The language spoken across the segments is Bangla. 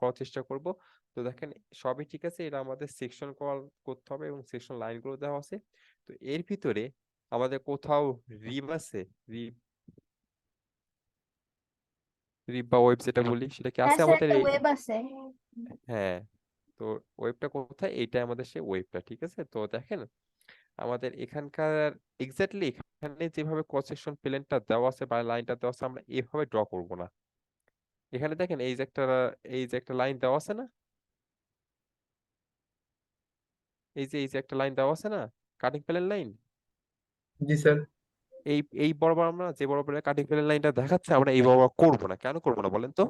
করার চেষ্টা করব। তো দেখেন সবই ঠিক আছে, এটা আমাদের সেকশন কল করতে হবে এবং সেকশন লাইনগুলো দেওয়া আছে। তো এর ভিতরে আমাদের কোথাও রিব আছে, রিব রিব বা ওয়েব যেটা বলি সেটা কি হ্যাঁ আছে স্যার, আমাদের একটা এই? ওয়েব আছে। হ্যাঁ, তো ওয়েবটা কোথায়, এইটা আমাদের সেই ওয়েবটা, ঠিক আছে। তো দেখেন আমাদের এখানকার এক্স্যাক্টলি এখানে যেভাবে ক্রস সেকশন প্লেনটা দেওয়া আছে বা লাইনটা দেওয়া আছে আমরা এভাবে ড্র করব না। এখানে দেখেন এই যে একটা লাইন দেওয়া আছে না, এই যে একটা লাইন দেওয়া আছে না, কাটিং প্লেন লাইন। জি স্যার। এই বরাবর আমরা যে বরাবর কাটিং প্লেন লাইনটা দেখাচ্ছে আমরা এই বরাবর করব না, কেন করব না বলেন তো?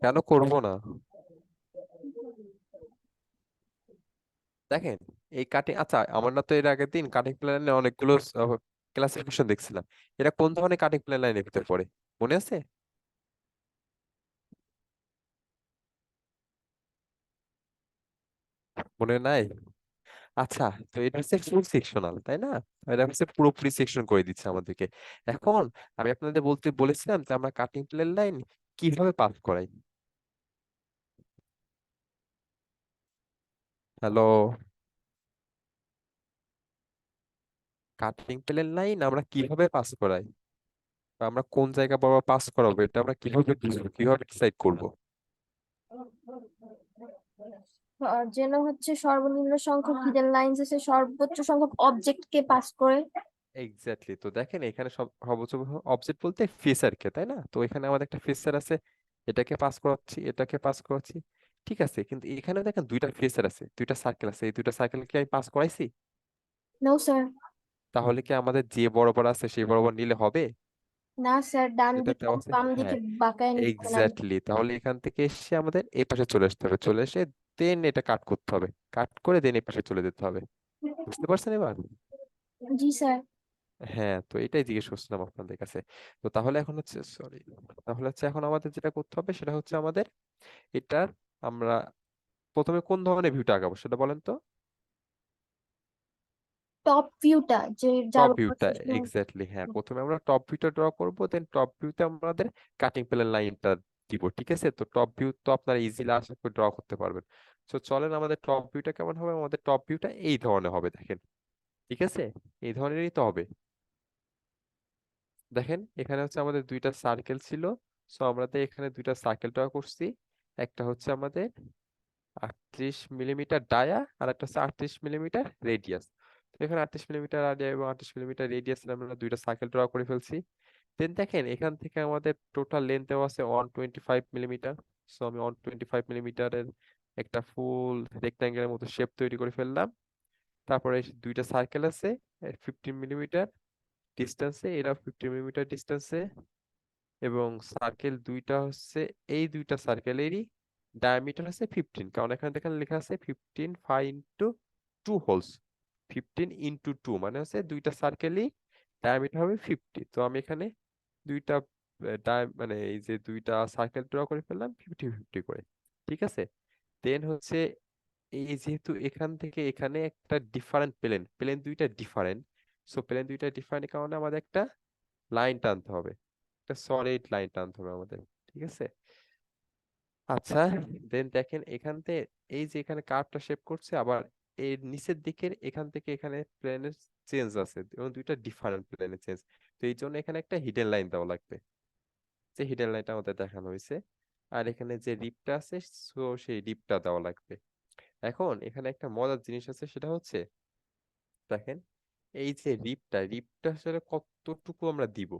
কেন করব না? দেখেন এই কাটিং, আচ্ছা আমরা তো এর আগের দিন কাটিং প্ল্যানে অনেকগুলো ক্লাসিফিকেশন দেখছিলাম। এটা কোন ধরনের কাটিং প্ল্যান লাইনের ভিতর পড়ে মনে আছে? মনে নাই? আচ্ছা, তো এটা হচ্ছে ফুল সেকশনাল তাই না? এটা হচ্ছে পুরোপুরি সেকশন করে দিচ্ছে আমাদেরকে। এখন আমি আপনাদের বলেছিলাম যে আমরা কাটিং প্লেন লাইন কিভাবে পাস করাই। হ্যালো, কাটিং প্লেন লাইন আমরা কিভাবে পাস করাই বা আমরা কোন জায়গা বরাবর পাস করাবো এটা আমরা কিভাবে বুঝবো, কিভাবে ডিসাইড করবো? যেন হচ্ছে সর্বনিম্ন সংখ্যক হিডেন লাইন্স আছে, সর্বোচ্চ সংখ্যক অবজেক্ট কে পাস করে। এক্স্যাক্টলি, তো দেখেন এখানে সব সর্বোচ্চ অবজেক্ট বলতে ফেসারকে, তাই না? তো এখানে আমাদের একটা ফেসার আছে, এটাকে পাস করাচ্ছি, এটাকে পাস করাচ্ছি, ঠিক আছে। কিন্তু এখানে দেখেন দুইটা ফেসার আছে, দুইটা সার্কেল আছে, এই দুইটা সার্কেল কি আমি পাস করাইছি? No sir. তাহলে কি আমাদের যে বরাবর আছে সেই বরাবর নিলে হবে? না স্যার, ডান যেটা দিকে দেওয়া এবং আছে, বাম দিকে হ্যাঁ বাঁকায় নিতে হবে না। এক্স্যাক্টলি, তাহলে এখান থেকে এসে আমাদের এই পাশে চলে আসতে হবে, চলে এসে দেন এটা কাট করতে হবে, কাট করে দেন এই পাশে চলে যেতে হবে। বুঝতে পারছেন এবার? জি স্যার। হ্যাঁ, তো এটাই জিজ্ঞেস করছিলাম আপনাদের কাছে। তো তাহলে এখন হচ্ছে সরি, তাহলে হচ্ছে এখন আমাদের যেটা করতে হবে সেটা হচ্ছে আমাদের এটার আমরা প্রথমে কোন ধরনের ভিউটা আঁকাবো সেটা বলেন তো? টপ ভিউটা, যে যার টপ উপর ভিউটা, থেকে- এক্স্যাক্টলি, হ্যাঁ প্রথমে আমরা টপ ভিউটা ড্র করব, দেন টপ ভিউতে আমাদের কাটিং প্লেন লাইনটা দিব, ঠিক আছে। তো টপ ভিউ তো আপনারা ইজিলি আশা করি ড্র করতে পারবেন। তো চলেন আমাদের টপ ভিউটা কেমন হবে, আমাদের টপ ভিউটা এই ধরনের হবে দেখেন, ঠিক আছে, এই ধরনেরই তো হবে। দেখেন এখানে হচ্ছে আমাদের দুইটা সার্কেল ছিল, সো আমরা তো এখানে দুইটা সার্কেল ড্র করছি। একটা হচ্ছে আমাদের 38 মিলিমিটার ডায়া আর একটা হচ্ছে 38 মিলিমিটার রেডিয়াস। তো এখানে 38 মিলিমিটার ডায়া এবং 38 মিলিমিটার রেডিয়াস আমরা দুইটা সার্কেল ড্র করে ফেলছি। দেন দেখেন এখান থেকে আমাদের টোটাল লেন্থ দেওয়া আছে 125 মিলিমিটার। সো আমি 125 মিলিমিটারের একটা ফুল রেক্টাঙ্গেলের মতো শেপ তৈরি করে ফেললাম। তারপরে এই দুইটা সার্কেল আছে 15 মিলিমিটার ডিস্টেন্সে, এরা 15 মিলিমিটার ডিস্টেন্সে, এবং সার্কেল দুইটা হচ্ছে এই দুইটা সার্কেলেরই ডায়ামিটার হচ্ছে 15, কারণ এখানে দেখেন লেখা আছে 15 5 × 2 হোলস, 15 × 2 মানে হচ্ছে দুইটা সার্কেলই ডায়ামিটার হবে 50। তো আমি এখানে দুইটা মানে এই যে দুইটা সার্কেল ড্র করে ফেললাম 50 50 করে, ঠিক আছে। দেন হচ্ছে এই যেহেতু এখান থেকে এখানে একটা ডিফারেন্ট প্লেন, প্লেন দুইটা ডিফারেন্ট, সো প্লেন দুইটা ডিফারেন্ট কারণে আমাদের একটা লাইন টানতে হবে, একটা সলিড লাইন টানতে হবে আমাদের, ঠিক আছে। আচ্ছা, দেন দেখেন এখান থেকে এই যে এখানে কার্ভটা শেপ করছে, আবার এর নিচের দিকের এখান থেকে এখানে প্লেনের চেঞ্জ আছে এবং দুইটা ডিফারেন্ট প্লেনের চেঞ্জ। তো এই জন্য এখানে একটা হিডেন লাইন দেওয়া লাগবে, যে হিডেন লাইনটা আমাদের দেখানো হয়েছে। আর এখানে যে রিপটা আছে সো সেই রিপটা দেওয়া লাগবে। এখন এখানে একটা মজার জিনিস আছে, সেটা হচ্ছে দেখেন এই যে রিপটা আসলে কতটুকু আমরা দিব।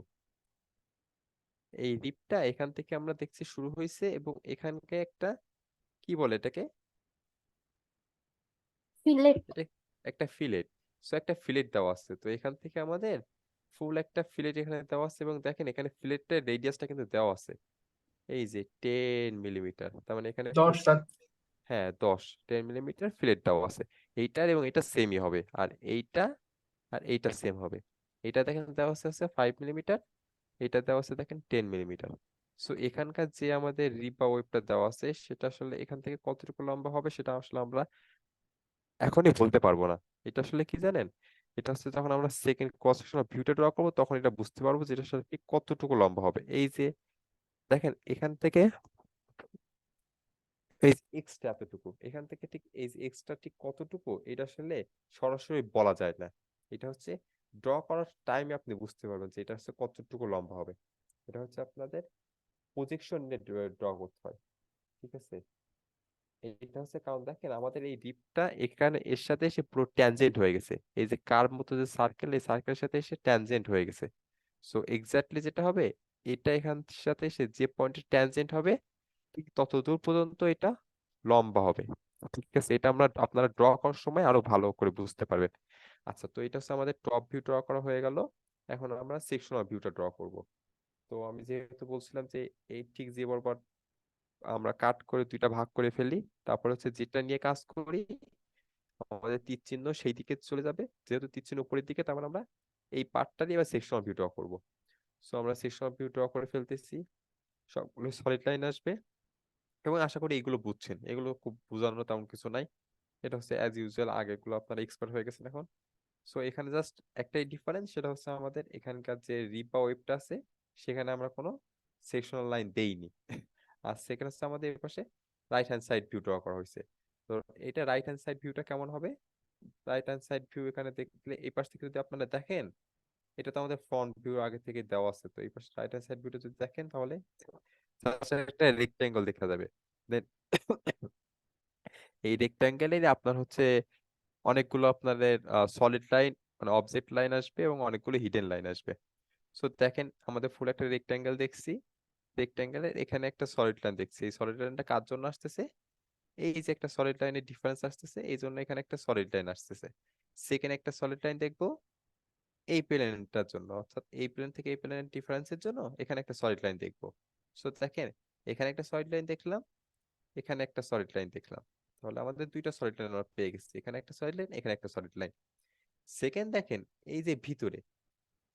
এই রিপটা এখান থেকে আমরা দেখছি শুরু হয়েছে এবং এখানকে একটা কি বলে এটাকে, ফিলেট। এটা একটা ফিলেট। সো একটা ফিলেট দেওয়া আছে, তো এখান থেকে আমাদের ফুল একটা ফিলেট এখানে দেওয়া আছে এবং দেখেন এখানে ফিলেটের রেডিয়াসটা কিন্তু দেওয়া আছে এই যে 10 মিলিমিটার, তার মানে এখানে 10 স্যার। হ্যাঁ 10 মিলিমিটার ফিলেট দেওয়া আছে। এইটার এবং এটা সেমই হবে, আর এইটা আর এইটা সেম হবে। এটা দেখেন দেওয়া আছে 5 মিলিমিটার, এটা দেওয়া আছে দেখেন 10 মিলিমিটার। সো এখানকার যে আমাদের রিপ বা ওয়েবটা দেওয়া আছে সেটা আসলে এখান থেকে কতটুকু লম্বা হবে সেটা আসলে আমরা এখনই বলতে পারবো না। এটা আসলে কি জানেন, এটা হচ্ছে যখন আমরা সেকেন্ড ক্রস সেকশনাল ভিউটা ড্র করবো তখন এটা বুঝতে পারবো যে এটা আসলে ঠিক কতটুকু লম্বা হবে। এই যে দেখেন এখান থেকে এই এক্সটা এতটুকু, এখান থেকে ঠিক এই এক্সটা ঠিক কতটুকু এটা আসলে সরাসরি বলা যায় না। এটা হচ্ছে ড্র করার টাইমে আপনি বুঝতে পারবেন যে এটা হচ্ছে কতটুকু লম্বা হবে। এটা হচ্ছে আপনাদের প্রজেকশন নিয়ে ড্র করতে হয়, ঠিক আছে। এটা হচ্ছে কারণ দেখেন আমাদের এই রিপটা এখানে এর সাথে এসে পুরো ট্যানজেন্ট হয়ে গেছে, এই যে কার্ভ মতো যে সার্কেল, এই সার্কেলের সাথে এসে ট্যানজেন্ট হয়ে গেছে। সো এক্স্যাক্টলি যেটা হবে, এটা এখান সাথে এসে যে পয়েন্টে ট্যানজেন্ট হবে ঠিক তত দূর পর্যন্ত এটা লম্বা হবে, ঠিক আছে। এটা আমরা আপনারা ড্র করার সময় আরো ভালো করে বুঝতে পারবেন। আচ্ছা, তো এটা হচ্ছে আমাদের টপ ভিউ ড্র করা হয়ে গেল। এখন আমরা সেকশনাল ভিউটা ড্র করব। তো আমি যেহেতু বলছিলাম যে এই ঠিক যে বরাবর আমরা কাট করে দুইটা ভাগ করে ফেলি, তারপর হচ্ছে যেটা নিয়ে কাজ করি আমাদের তীর চিহ্ন সেই দিকে চলে যাবে, যেহেতু তীর চিহ্ন উপরের দিকে, তার মানে আমরা এই পার্টটা দিয়ে এবার সেকশনাল ভিউ ড্র করবো। সো আমরা সেকশনাল ভিউ ড্র করে ফেলতেছি, সবগুলো সলিড লাইন আসবে এবং আশা করি এগুলো বুঝছেন, এগুলো খুব বোঝানোর তেমন কিছু নাই। এটা হচ্ছে অ্যাজ ইউজুয়াল, আগেগুলো আপনারা এক্সপার্ট হয়ে গেছেন এখন। সো এখানে জাস্ট একটাই ডিফারেন্স, সেটা হচ্ছে আমাদের এখানকার যে রিপ বা ওয়েবটা আছে সেখানে আমরা কোনো সেকশনাল লাইন দেইনি। আর সেখানে হচ্ছে আমাদের এই পাশে right hand side view draw করা হয়েছে। তো এটা রাইট হ্যান্ড সাইড ভিউটা কেমন হবে? রাইট হ্যান্ড সাইড ভিউ এখানে দেখলে এই পাশ থেকে যদি আপনারা দেখেন, এটা তো আমাদের ফ্রন্ট ভিউ আগে থেকে দেওয়া আছে, তো এই পাশে রাইট হ্যান্ড সাইড ভিউটা যদি দেখেন তাহলে just একটা রেক্টেঙ্গল দেখা যাবে। দেন এই রেক্টেঙ্গেলের আপনার হচ্ছে অনেকগুলো আপনাদের সলিড লাইন মানে অবজেক্ট লাইন আসবে এবং অনেকগুলো হিডেন লাইন আসবে। সো দেখেন আমাদের ফুল একটা রেক্টেঙ্গেল দেখছি, রেক্টেঙ্গেলের এখানে একটা সলিড লাইন দেখছি। এই সলিড লাইনটা কার জন্য আসতেছে? এই যে একটা সলিড লাইনের ডিফারেন্স আসতেছে, এই জন্য এখানে একটা সলিড লাইন আসতেছে। সেকেন্ড একটা সলিড লাইন দেখবো এই প্লেনটার জন্য, অর্থাৎ এই প্লেন থেকে এই প্লেনের ডিফারেন্সের জন্য এখানে একটা সলিড লাইন দেখবো। সো দেখেন এখানে একটা সলিড লাইন দেখলাম, এখানে একটা সলিড লাইন দেখলাম, তাহলে আমাদের দুইটা সলিড লাইন আমরা পেয়ে গেছি, এখানে একটা সলিড লাইন, এখানে একটা সলিড লাইন। সেকেন্ড দেখেন এই যে ভিতরে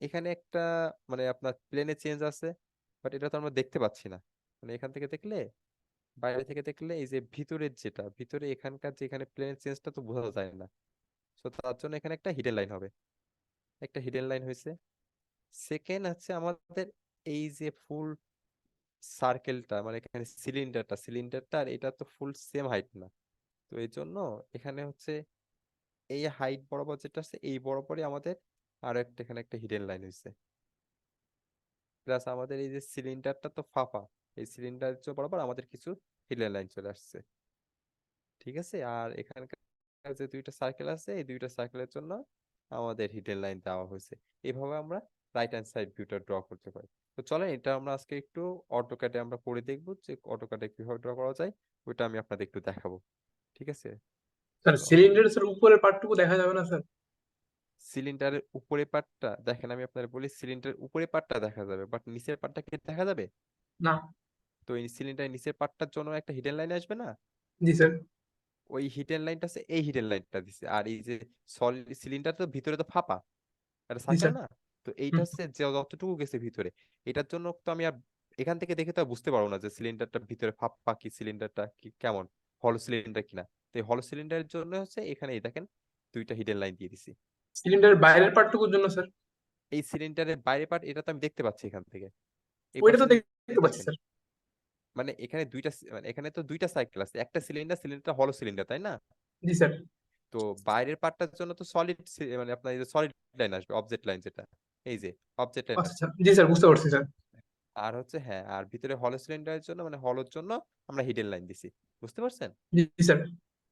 এখানে একটা মানে আপনার প্লেনে চেঞ্জ আছে, বাট এটা তো আমরা দেখতে পাচ্ছি না। মানে এখান থেকে দেখলে, বাইরে থেকে দেখলে এই যে ভিতরের যেটা ভিতরে এখানকার যে এখানে প্লেনের চেঞ্জটা তো বোঝা যায় না। তো তার জন্য এখানে একটা হিডেন লাইন হবে, একটা হিডেন লাইন হয়েছে। সেকেন্ড হচ্ছে আমাদের এই যে ফুল সার্কেলটা মানে এখানে সিলিন্ডারটা আর এটা তো ফুল সেম হাইট না। তো এই জন্য এখানে হচ্ছে এই হাইট বরাবর যেটা আছে এই বরাবরই আমাদের আরো একটা এখানে একটা হিডেন লাইন হয়েছে। প্লাস আমাদের এই যে সিলিন্ডারটা তো ফাঁপা, এই সিলিন্ডার বরাবর আমাদের কিছু হিডেন লাইন চলে আসছে, ঠিক আছে। আর এখানকার যে দুইটা সার্কেল আছে এই দুইটা সার্কেলের জন্য আমাদের হিডেন লাইন দেওয়া হয়েছে। এভাবে আমরা রাইট হ্যান্ড সাইড ভিউটা ড্র করতে পারি। তো চলেন এটা আমরা আজকে একটু অটোক্যাডে আমরা পড়ে দেখবো যে অটোক্যাডে কিভাবে ড্র করা যায়, ওইটা আমি আপনাদের একটু দেখাবো, ঠিক আছে। স্যার তো সিলিন্ডারের উপরের পার্টটুকু দেখা যাবে না স্যার? সিলিন্ডারের উপরে পার্টটা দেখেন, আমি আপনাদের বলি সিলিন্ডারের উপরে পার্টটা দেখা যাবে বাট নিচের পার্টটা কি দেখা যাবে? না। তো এই সিলিন্ডারের নিচের পার্টটার জন্য একটা হিডেন লাইন আসবে না? জি স্যার। ওই হিডেন লাইনটা আছে, এই হিডেন লাইনটা দিছে। আর এই যে সলিড সিলিন্ডার তো ভিতরে তো ফাঁপা, একটা জি সার্কেল স্যার। না? তো এইটা হুম। হচ্ছে যে যতটুকু গেছে ভিতরে, এটার জন্য তো আমি আর এখান থেকে দেখে তো আর বুঝতে পারবো না যে সিলিন্ডারটা ভিতরে ফাঁপা কি সিলিন্ডারটা কি কেমন হলো সিলিন্ডার কিনা। তো এই হলো সিলিন্ডারের জন্য হচ্ছে এখানে এই দেখেন দুইটা হিডেন লাইন দিয়ে দিছি। সিলিন্ডারের বাইরের পার্টটুকুর জন্য স্যার? এই সিলিন্ডারের বাইরে পার্ট এটা তো আমি দেখতে পাচ্ছি এখান থেকে, এই ওইটা পাশে তো যদি দেখতে পাচ্ছি দেখেন স্যার। মানে এখানে দুইটা মানে এখানে তো দুইটা সাইকেল আছে, একটা সিলিন্ডারটা হলো সিলিন্ডার তাই না? জি স্যার। তো বাইরের পার্টটার জন্য তো সলিড মানে আপনার এই যে সলিড লাইন আসবে, অবজেক্ট লাইন যেটা, এই যে অবজেক্ট লাইন আচ্ছা আসছে। আচ্ছা, জি স্যার বুঝতে পারছি স্যার। আর হচ্ছে হ্যাঁ, আর ভিতরে হলো সিলিন্ডারের জন্য মানে হলোর জন্য আমরা হিডেন লাইন দিছি, বুঝতে পারছেন? জি স্যার।